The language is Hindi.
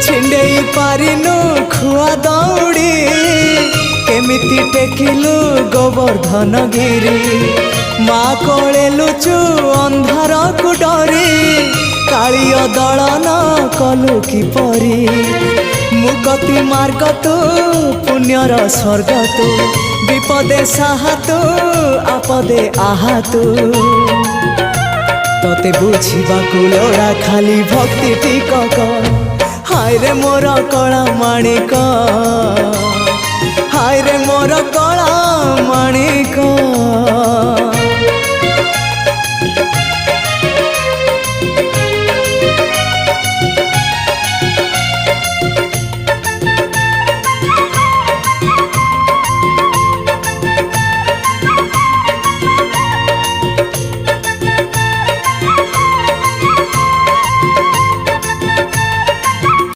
छिंडेई पारिनु खुआ दौड़ी केमिति टेकिलु गोवर्धन गिरी माँ कोले लुचु अंधार को डरी कालिय दलन कलु किपरि मुगति मार्ग तु पुण्यर स्वर्ग तु विपदे साहा तु आपदे आहा तु तते बुझिबा लोड़ा खाली भक्ति टिकक हाय रे मोर कला माणिक हाय रे मोर